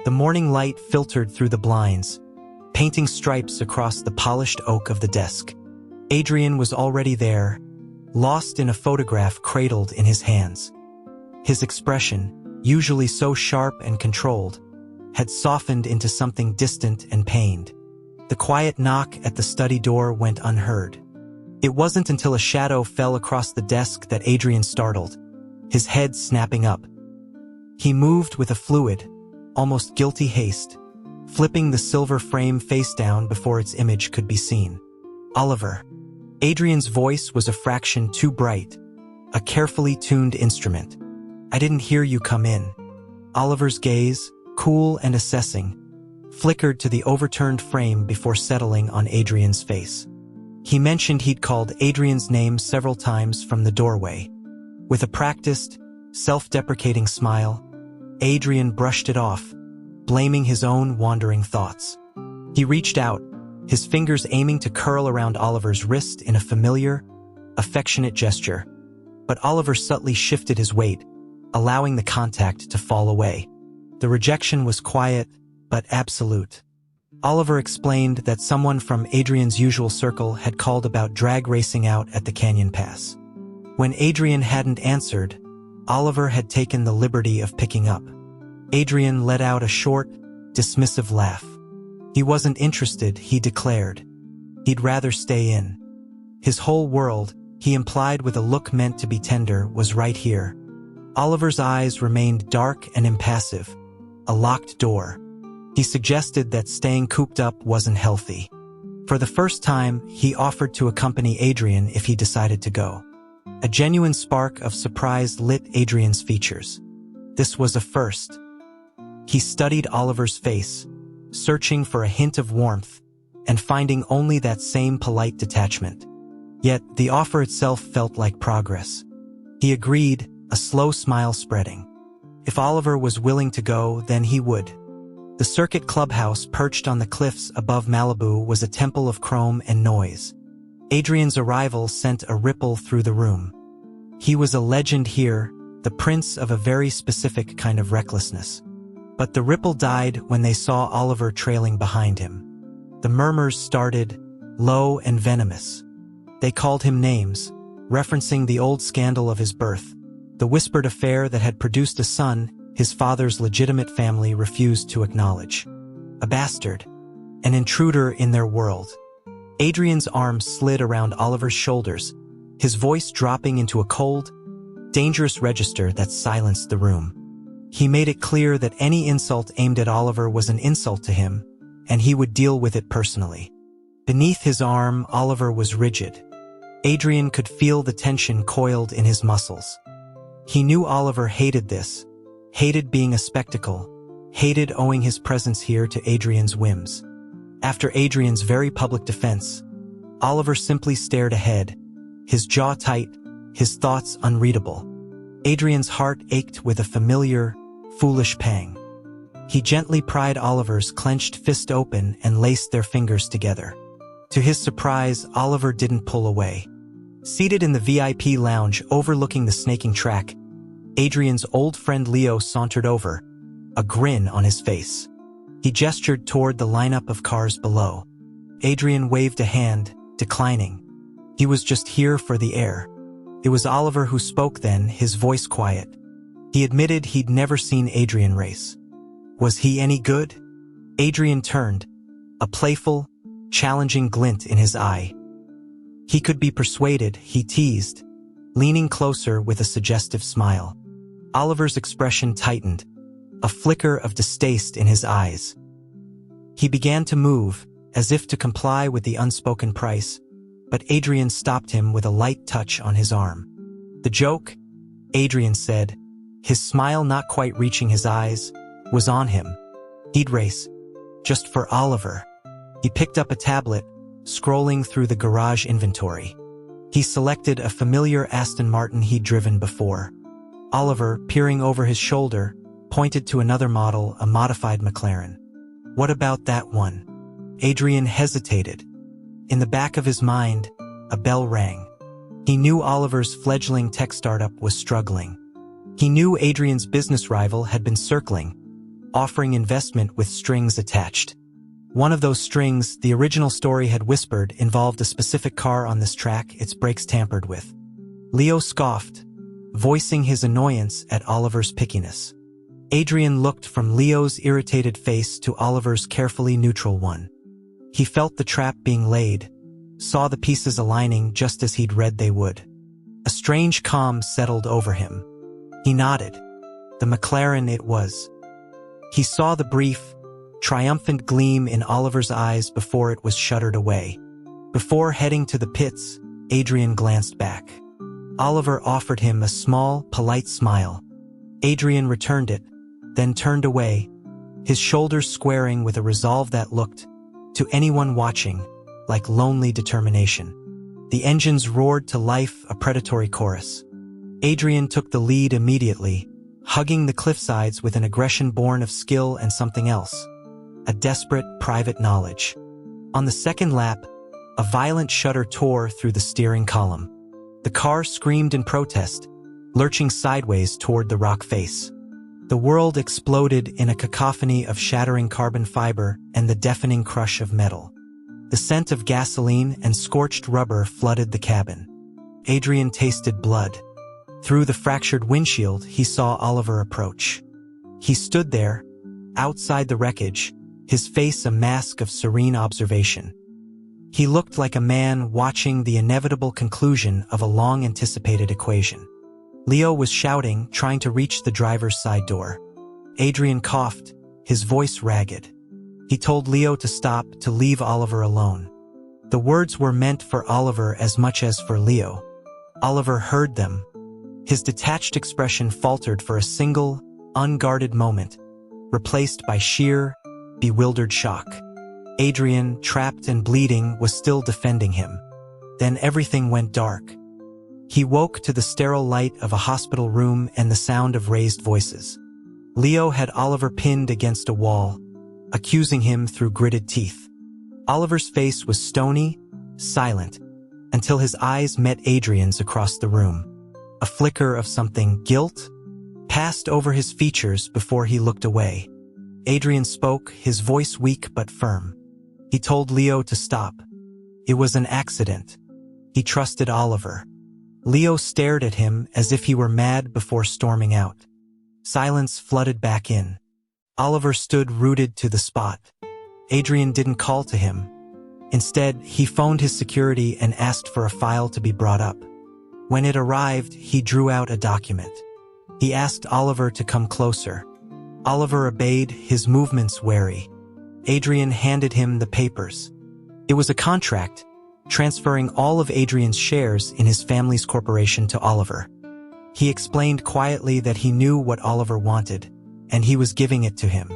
The morning light filtered through the blinds, painting stripes across the polished oak of the desk. Adrian was already there, lost in a photograph cradled in his hands. His expression, usually so sharp and controlled, had softened into something distant and pained. The quiet knock at the study door went unheard. It wasn't until a shadow fell across the desk that Adrian startled, his head snapping up. He moved with a fluid, almost guilty haste, flipping the silver frame face down before its image could be seen. Oliver. Adrian's voice was a fraction too bright, a carefully tuned instrument. I didn't hear you come in. Oliver's gaze, cool and assessing, flickered to the overturned frame before settling on Adrian's face. He mentioned he'd called Adrian's name several times from the doorway. With a practiced, self-deprecating smile, Adrian brushed it off, blaming his own wandering thoughts. He reached out, his fingers aiming to curl around Oliver's wrist in a familiar, affectionate gesture. But Oliver subtly shifted his weight, allowing the contact to fall away. The rejection was quiet, but absolute. Oliver explained that someone from Adrian's usual circle had called about drag racing out at the Canyon Pass. When Adrian hadn't answered, Oliver had taken the liberty of picking up. Adrian let out a short, dismissive laugh. He wasn't interested, he declared. He'd rather stay in. His whole world, he implied with a look meant to be tender, was right here. Oliver's eyes remained dark and impassive, a locked door. He suggested that staying cooped up wasn't healthy. For the first time, he offered to accompany Adrian if he decided to go. A genuine spark of surprise lit Adrian's features. This was a first. He studied Oliver's face, searching for a hint of warmth, and finding only that same polite detachment. Yet, the offer itself felt like progress. He agreed, a slow smile spreading. If Oliver was willing to go, then he would. The circuit clubhouse perched on the cliffs above Malibu was a temple of chrome and noise. Adrian's arrival sent a ripple through the room. He was a legend here, the prince of a very specific kind of recklessness. But the ripple died when they saw Oliver trailing behind him. The murmurs started, low and venomous. They called him names, referencing the old scandal of his birth, the whispered affair that had produced a son his father's legitimate family refused to acknowledge. A bastard, an intruder in their world. Adrian's arm slid around Oliver's shoulders, his voice dropping into a cold, dangerous register that silenced the room. He made it clear that any insult aimed at Oliver was an insult to him, and he would deal with it personally. Beneath his arm, Oliver was rigid. Adrian could feel the tension coiled in his muscles. He knew Oliver hated this, hated being a spectacle, hated owing his presence here to Adrian's whims. After Adrian's very public defense, Oliver simply stared ahead, his jaw tight, his thoughts unreadable. Adrian's heart ached with a familiar, foolish pang. He gently pried Oliver's clenched fist open and laced their fingers together. To his surprise, Oliver didn't pull away. Seated in the VIP lounge overlooking the snaking track, Adrian's old friend Leo sauntered over, a grin on his face. He gestured toward the lineup of cars below. Adrian waved a hand, declining. He was just here for the air. It was Oliver who spoke then, his voice quiet. He admitted he'd never seen Adrian race. Was he any good? Adrian turned, a playful, challenging glint in his eye. He could be persuaded, he teased, leaning closer with a suggestive smile. Oliver's expression tightened, a flicker of distaste in his eyes. He began to move, as if to comply with the unspoken price, but Adrian stopped him with a light touch on his arm. The joke, Adrian said, his smile not quite reaching his eyes, was on him. He'd race. Just for Oliver. He picked up a tablet, scrolling through the garage inventory. He selected a familiar Aston Martin he'd driven before. Oliver, peering over his shoulder, pointed to another model, a modified McLaren. What about that one? Adrian hesitated. In the back of his mind, a bell rang. He knew Oliver's fledgling tech startup was struggling. He knew Adrian's business rival had been circling, offering investment with strings attached. One of those strings, the original story had whispered, involved a specific car on this track, its brakes tampered with. Leo scoffed, voicing his annoyance at Oliver's pickiness. Adrian looked from Leo's irritated face to Oliver's carefully neutral one. He felt the trap being laid, saw the pieces aligning just as he'd read they would. A strange calm settled over him. He nodded. The McLaren it was. He saw the brief, triumphant gleam in Oliver's eyes before it was shuttered away. Before heading to the pits, Adrian glanced back. Oliver offered him a small, polite smile. Adrian returned it, then turned away, his shoulders squaring with a resolve that looked, to anyone watching, like lonely determination. The engines roared to life, a predatory chorus. Adrian took the lead immediately, hugging the cliffsides with an aggression born of skill and something else, a desperate, private knowledge. On the second lap, a violent shudder tore through the steering column. The car screamed in protest, lurching sideways toward the rock face. The world exploded in a cacophony of shattering carbon fiber and the deafening crush of metal. The scent of gasoline and scorched rubber flooded the cabin. Adrian tasted blood. Through the fractured windshield, he saw Oliver approach. He stood there, outside the wreckage, his face a mask of serene observation. He looked like a man watching the inevitable conclusion of a long-anticipated equation. Leo was shouting, trying to reach the driver's side door. Adrian coughed, his voice ragged. He told Leo to stop, to leave Oliver alone. The words were meant for Oliver as much as for Leo. Oliver heard them. His detached expression faltered for a single, unguarded moment, replaced by sheer, bewildered shock. Adrian, trapped and bleeding, was still defending him. Then everything went dark. He woke to the sterile light of a hospital room and the sound of raised voices. Leo had Oliver pinned against a wall, accusing him through gritted teeth. Oliver's face was stony, silent, until his eyes met Adrian's across the room. A flicker of something, guilt, passed over his features before he looked away. Adrian spoke, his voice weak but firm. He told Leo to stop. It was an accident. He trusted Oliver. Leo stared at him as if he were mad before storming out. Silence flooded back in. Oliver stood rooted to the spot. Adrian didn't call to him. Instead, he phoned his security and asked for a file to be brought up. When it arrived, he drew out a document. He asked Oliver to come closer. Oliver obeyed, his movements wary. Adrian handed him the papers. It was a contract, transferring all of Adrian's shares in his family's corporation to Oliver. He explained quietly that he knew what Oliver wanted, and he was giving it to him.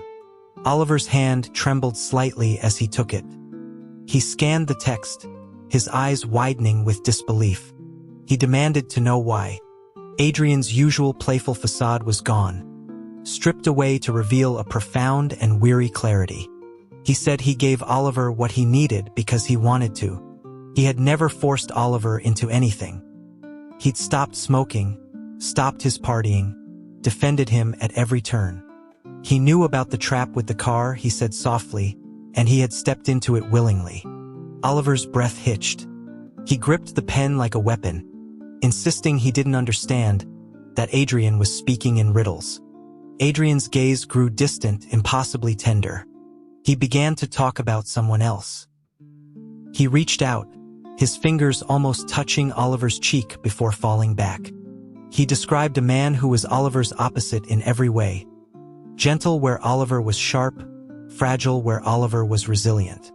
Oliver's hand trembled slightly as he took it. He scanned the text, his eyes widening with disbelief. He demanded to know why. Adrian's usual playful facade was gone, stripped away to reveal a profound and weary clarity. He said he gave Oliver what he needed because he wanted to. He had never forced Oliver into anything. He'd stopped smoking, stopped his partying, defended him at every turn. He knew about the trap with the car, he said softly, and he had stepped into it willingly. Oliver's breath hitched. He gripped the pen like a weapon, insisting he didn't understand, that Adrian was speaking in riddles. Adrian's gaze grew distant, impossibly tender. He began to talk about someone else. He reached out, his fingers almost touching Oliver's cheek before falling back. He described a man who was Oliver's opposite in every way. Gentle where Oliver was sharp, fragile where Oliver was resilient.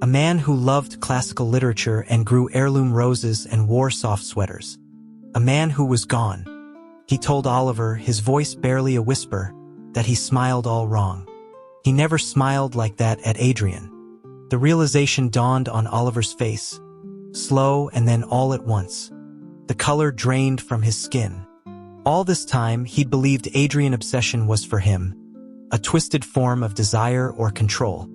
A man who loved classical literature and grew heirloom roses and wore soft sweaters. A man who was gone. He told Oliver, his voice barely a whisper, that he smiled all wrong. He never smiled like that at Adrian. The realization dawned on Oliver's face, slow and then all at once. The color drained from his skin. All this time, he'd believed Adrian's obsession was for him, a twisted form of desire or control.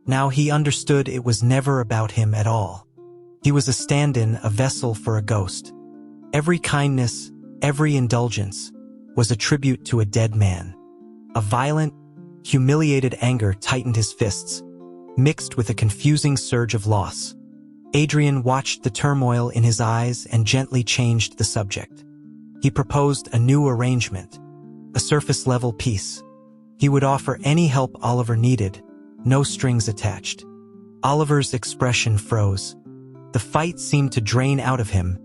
Now he understood it was never about him at all. He was a stand-in, a vessel for a ghost. Every kindness, every indulgence, was a tribute to a dead man. A violent, Humiliated anger tightened his fists, mixed with a confusing surge of loss. Adrian watched the turmoil in his eyes and gently changed the subject. He proposed a new arrangement, a surface-level piece. He would offer any help Oliver needed, no strings attached. Oliver's expression froze. The fight seemed to drain out of him,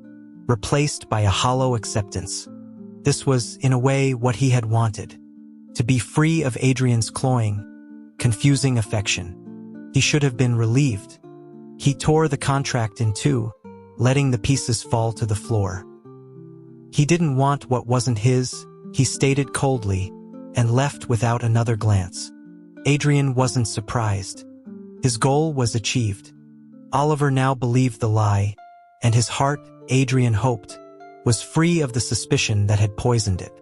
replaced by a hollow acceptance. This was, in a way, what he had wanted. To be free of Adrian's cloying, confusing affection. He should have been relieved. He tore the contract in two, letting the pieces fall to the floor. He didn't want what wasn't his, he stated coldly, and left without another glance. Adrian wasn't surprised. His goal was achieved. Oliver now believed the lie, and his heart, Adrian hoped, was free of the suspicion that had poisoned it.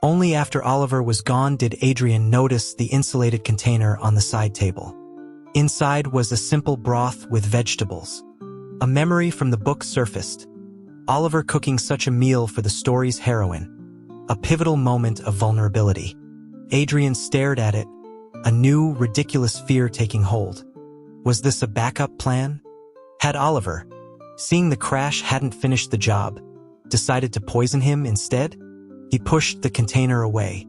Only after Oliver was gone did Adrian notice the insulated container on the side table. Inside was a simple broth with vegetables. A memory from the book surfaced. Oliver cooking such a meal for the story's heroine. A pivotal moment of vulnerability. Adrian stared at it, a new, ridiculous fear taking hold. Was this a backup plan? Had Oliver, seeing the crash hadn't finished the job, decided to poison him instead? He pushed the container away.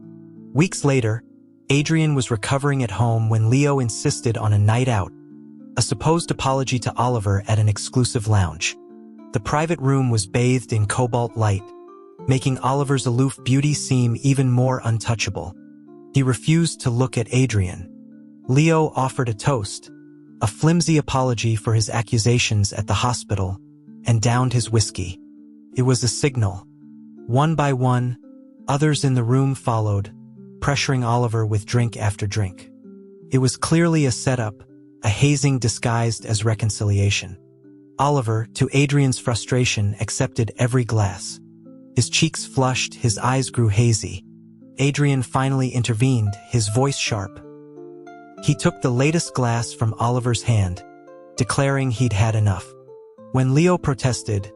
Weeks later, Adrian was recovering at home when Leo insisted on a night out, a supposed apology to Oliver at an exclusive lounge. The private room was bathed in cobalt light, making Oliver's aloof beauty seem even more untouchable. He refused to look at Adrian. Leo offered a toast, a flimsy apology for his accusations at the hospital, and downed his whiskey. It was a signal. One by one, others in the room followed, pressuring Oliver with drink after drink. It was clearly a setup, a hazing disguised as reconciliation. Oliver, to Adrian's frustration, accepted every glass. His cheeks flushed, his eyes grew hazy. Adrian finally intervened, his voice sharp. He took the latest glass from Oliver's hand, declaring he'd had enough. When Leo protested,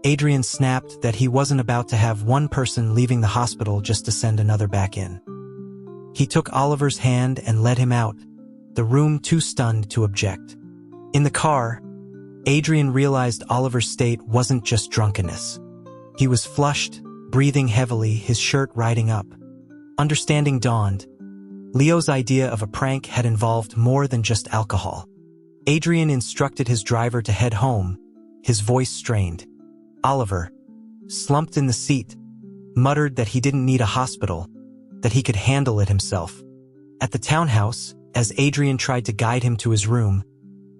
Adrian snapped that he wasn't about to have one person leaving the hospital just to send another back in. He took Oliver's hand and led him out, the room too stunned to object. In the car, Adrian realized Oliver's state wasn't just drunkenness. He was flushed, breathing heavily, his shirt riding up. Understanding dawned. Leo's idea of a prank had involved more than just alcohol. Adrian instructed his driver to head home, his voice strained. Oliver, slumped in the seat, muttered that he didn't need a hospital, that he could handle it himself. At the townhouse, as Adrian tried to guide him to his room,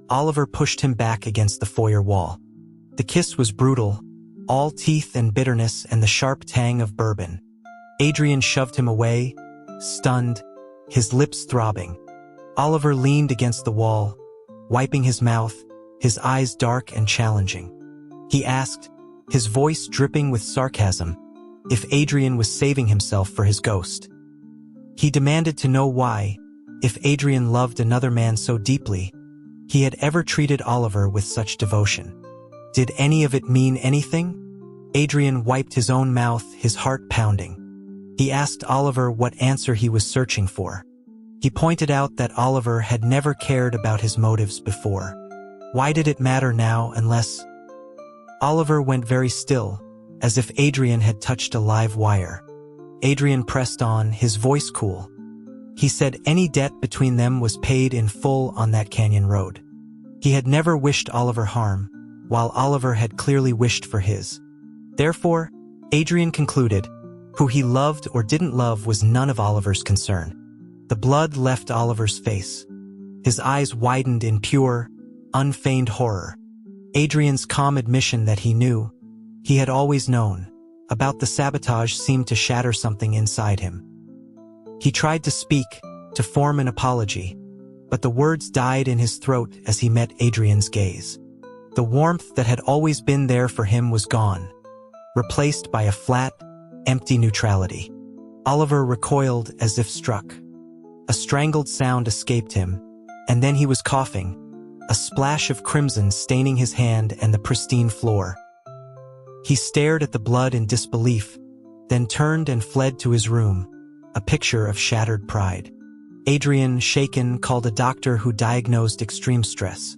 Oliver pushed him back against the foyer wall. The kiss was brutal, all teeth and bitterness and the sharp tang of bourbon. Adrian shoved him away, stunned, his lips throbbing. Oliver leaned against the wall, wiping his mouth, his eyes dark and challenging. He asked, his voice dripping with sarcasm, if Adrian was saving himself for his ghost. He demanded to know why, if Adrian loved another man so deeply, he had ever treated Oliver with such devotion. Did any of it mean anything? Adrian wiped his own mouth, his heart pounding. He asked Oliver what answer he was searching for. He pointed out that Oliver had never cared about his motives before. Why did it matter now unless... Oliver went very still, as if Adrian had touched a live wire. Adrian pressed on, his voice cool. He said any debt between them was paid in full on that canyon road. He had never wished Oliver harm, while Oliver had clearly wished for his. Therefore, Adrian concluded, who he loved or didn't love was none of Oliver's concern. The blood left Oliver's face. His eyes widened in pure, unfeigned horror. Adrian's calm admission that he knew, he had always known, about the sabotage seemed to shatter something inside him. He tried to speak, to form an apology, but the words died in his throat as he met Adrian's gaze. The warmth that had always been there for him was gone, replaced by a flat, empty neutrality. Oliver recoiled as if struck. A strangled sound escaped him, and then he was coughing, a splash of crimson staining his hand and the pristine floor. He stared at the blood in disbelief, then turned and fled to his room, a picture of shattered pride. Adrian, shaken, called a doctor who diagnosed extreme stress.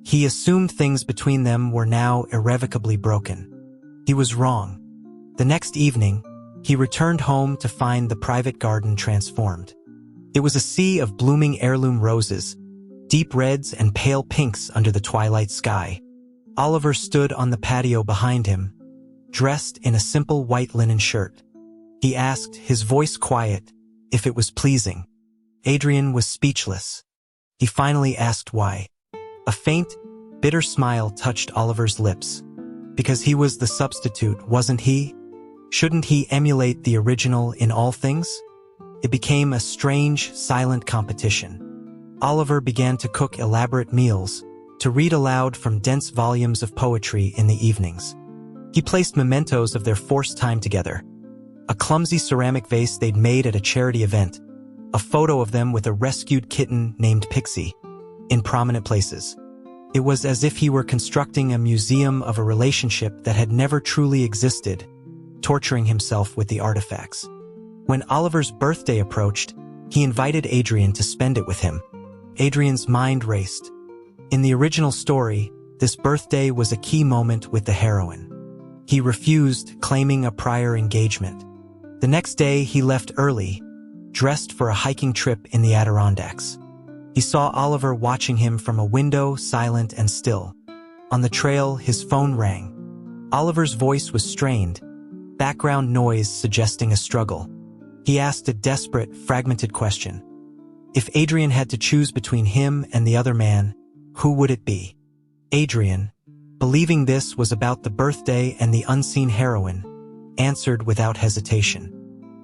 He assumed things between them were now irrevocably broken. He was wrong. The next evening, he returned home to find the private garden transformed. It was a sea of blooming heirloom roses, deep reds and pale pinks under the twilight sky. Oliver stood on the patio behind him, dressed in a simple white linen shirt. He asked, his voice quiet, if it was pleasing. Adrian was speechless. He finally asked why. A faint, bitter smile touched Oliver's lips. Because he was the substitute, wasn't he? Shouldn't he emulate the original in all things? It became a strange, silent competition. Oliver began to cook elaborate meals, to read aloud from dense volumes of poetry in the evenings. He placed mementos of their forced time together. A clumsy ceramic vase they'd made at a charity event, a photo of them with a rescued kitten named Pixie, in prominent places. It was as if he were constructing a museum of a relationship that had never truly existed, torturing himself with the artifacts. When Oliver's birthday approached, he invited Adrian to spend it with him. Adrian's mind raced. In the original story, this birthday was a key moment with the heroine. He refused, claiming a prior engagement. The next day, he left early, dressed for a hiking trip in the Adirondacks. He saw Oliver watching him from a window, silent and still. On the trail, his phone rang. Oliver's voice was strained, background noise suggesting a struggle. He asked a desperate, fragmented question. If Adrian had to choose between him and the other man, who would it be? Adrian, believing this was about the birthday and the unseen heroine, answered without hesitation.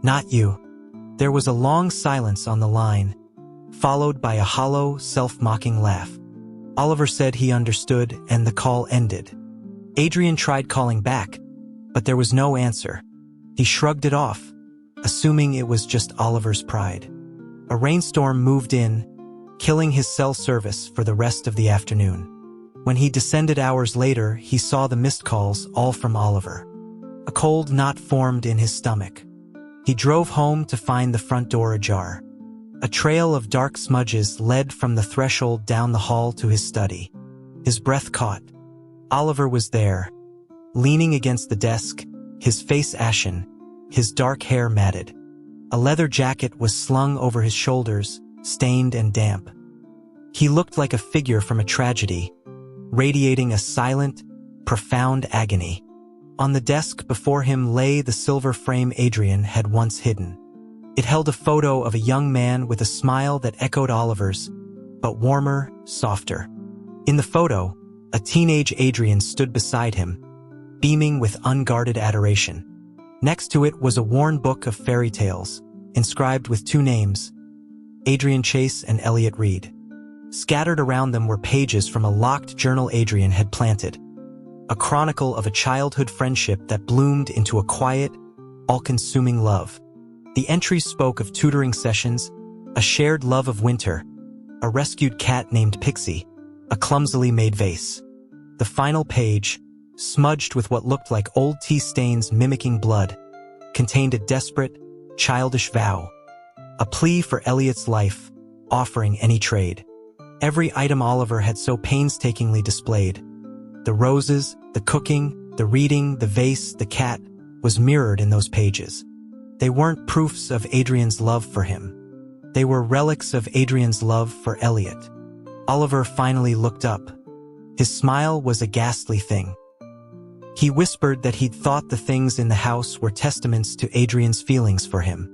Not you. There was a long silence on the line, followed by a hollow, self-mocking laugh. Oliver said he understood, and the call ended. Adrian tried calling back, but there was no answer. He shrugged it off, assuming it was just Oliver's pride. A rainstorm moved in, killing his cell service for the rest of the afternoon. When he descended hours later, he saw the missed calls, all from Oliver. A cold knot formed in his stomach. He drove home to find the front door ajar. A trail of dark smudges led from the threshold down the hall to his study. His breath caught. Oliver was there, leaning against the desk, his face ashen, his dark hair matted. A leather jacket was slung over his shoulders, stained and damp. He looked like a figure from a tragedy, radiating a silent, profound agony. On the desk before him lay the silver frame Adrian had once hidden. It held a photo of a young man with a smile that echoed Oliver's, but warmer, softer. In the photo, a teenage Adrian stood beside him, beaming with unguarded adoration. Next to it was a worn book of fairy tales, inscribed with two names, Adrian Chase and Elliot Reed. Scattered around them were pages from a locked journal Adrian had planted, a chronicle of a childhood friendship that bloomed into a quiet, all-consuming love. The entries spoke of tutoring sessions, a shared love of winter, a rescued cat named Pixie, a clumsily made vase. The final page, smudged with what looked like old tea stains mimicking blood, contained a desperate, childish vow, a plea for Elliot's life, offering any trade. Every item Oliver had so painstakingly displayed, the roses, the cooking, the reading, the vase, the cat, was mirrored in those pages. They weren't proofs of Adrian's love for him. They were relics of Adrian's love for Elliot. Oliver finally looked up. His smile was a ghastly thing. He whispered that he'd thought the things in the house were testaments to Adrian's feelings for him.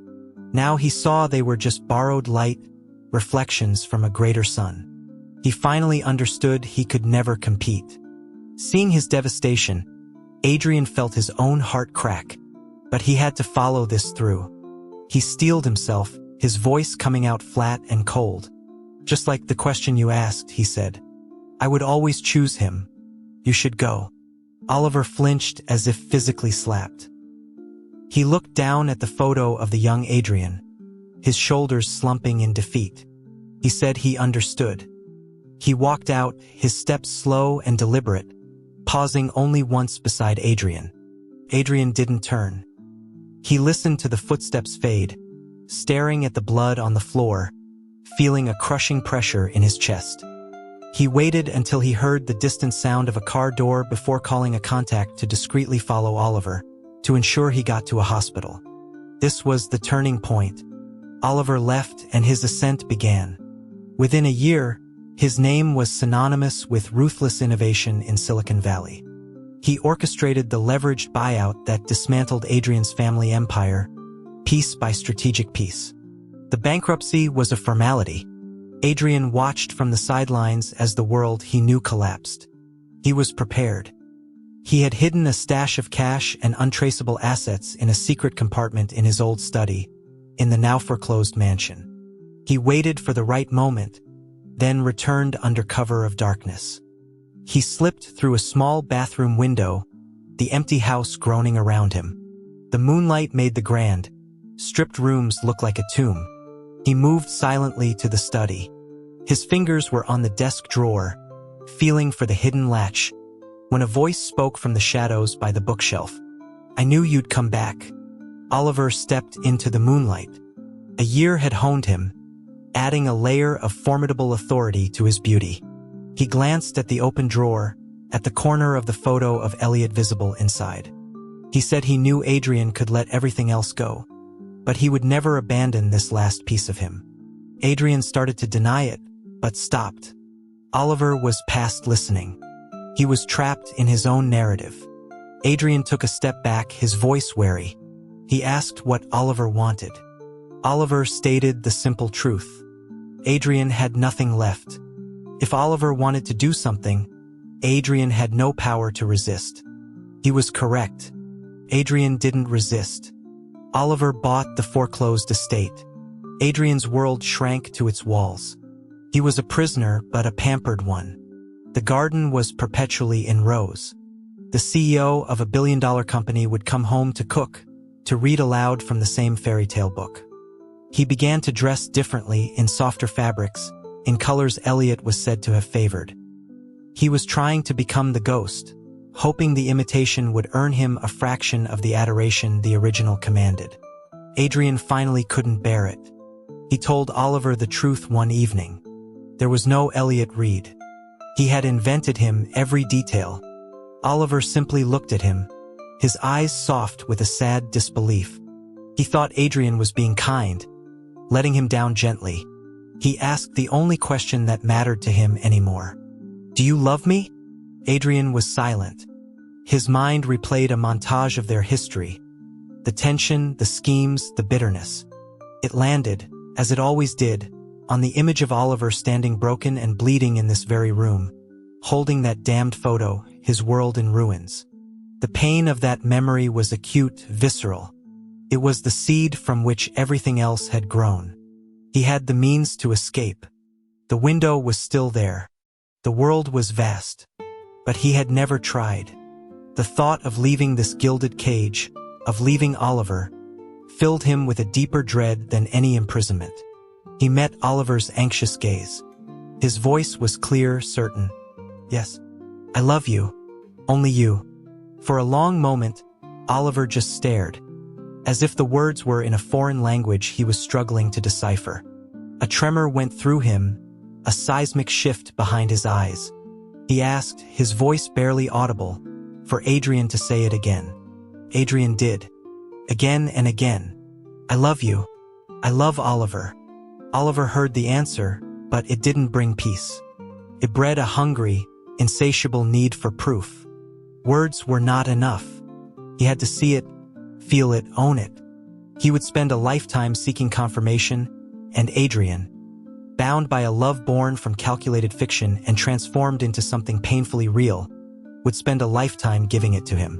Now he saw they were just borrowed light, reflections from a greater sun. He finally understood he could never compete. Seeing his devastation, Adrian felt his own heart crack, but he had to follow this through. He steeled himself, his voice coming out flat and cold. Just like the question you asked, he said. I would always choose him. You should go. Oliver flinched as if physically slapped. He looked down at the photo of the young Adrian, his shoulders slumping in defeat. He said he understood. He walked out, his steps slow and deliberate, pausing only once beside Adrian. Adrian didn't turn. He listened to the footsteps fade, staring at the blood on the floor, feeling a crushing pressure in his chest. He waited until he heard the distant sound of a car door before calling a contact to discreetly follow Oliver, to ensure he got to a hospital. This was the turning point. Oliver left and his ascent began. Within a year, his name was synonymous with ruthless innovation in Silicon Valley. He orchestrated the leveraged buyout that dismantled Adrian's family empire, piece by strategic piece. The bankruptcy was a formality. Adrian watched from the sidelines as the world he knew collapsed. He was prepared. He had hidden a stash of cash and untraceable assets in a secret compartment in his old study, in the now foreclosed mansion. He waited for the right moment, then returned under cover of darkness. He slipped through a small bathroom window, the empty house groaning around him. The moonlight made the grand, stripped rooms look like a tomb. He moved silently to the study. His fingers were on the desk drawer, feeling for the hidden latch, when a voice spoke from the shadows by the bookshelf. "I knew you'd come back." Oliver stepped into the moonlight. A year had honed him, adding a layer of formidable authority to his beauty. He glanced at the open drawer, at the corner of the photo of Elliot visible inside. He said he knew Adrian could let everything else go, but he would never abandon this last piece of him. Adrian started to deny it, but stopped. Oliver was past listening. He was trapped in his own narrative. Adrian took a step back, his voice wary. He asked what Oliver wanted. Oliver stated the simple truth. Adrian had nothing left. If Oliver wanted to do something, Adrian had no power to resist. He was correct. Adrian didn't resist. Oliver bought the foreclosed estate. Adrian's world shrank to its walls. He was a prisoner, but a pampered one. The garden was perpetually in rows. The CEO of a billion-dollar company would come home to cook, to read aloud from the same fairy tale book. He began to dress differently, in softer fabrics, in colors Elliot was said to have favored. He was trying to become the ghost, hoping the imitation would earn him a fraction of the adoration the original commanded. Adrian finally couldn't bear it. He told Oliver the truth one evening. There was no Elliot Reed. He had invented him every detail. Oliver simply looked at him, his eyes soft with a sad disbelief. He thought Adrian was being kind, letting him down gently. He asked the only question that mattered to him anymore. "Do you love me?" Adrian was silent. His mind replayed a montage of their history. The tension, the schemes, the bitterness. It landed, as it always did, on the image of Oliver standing broken and bleeding in this very room, holding that damned photo, his world in ruins. The pain of that memory was acute, visceral. It was the seed from which everything else had grown. He had the means to escape. The window was still there. The world was vast. But he had never tried. The thought of leaving this gilded cage, of leaving Oliver, filled him with a deeper dread than any imprisonment. He met Oliver's anxious gaze. His voice was clear, certain. "Yes, I love you. Only you." For a long moment, Oliver just stared, as if the words were in a foreign language he was struggling to decipher. A tremor went through him, a seismic shift behind his eyes. He asked, his voice barely audible, for Adrian to say it again. Adrian did. Again and again. "I love you. I love Oliver." Oliver heard the answer, but it didn't bring peace. It bred a hungry, insatiable need for proof. Words were not enough. He had to see it, feel it, own it. He would spend a lifetime seeking confirmation, and Adrian, bound by a love born from calculated fiction and transformed into something painfully real, would spend a lifetime giving it to him.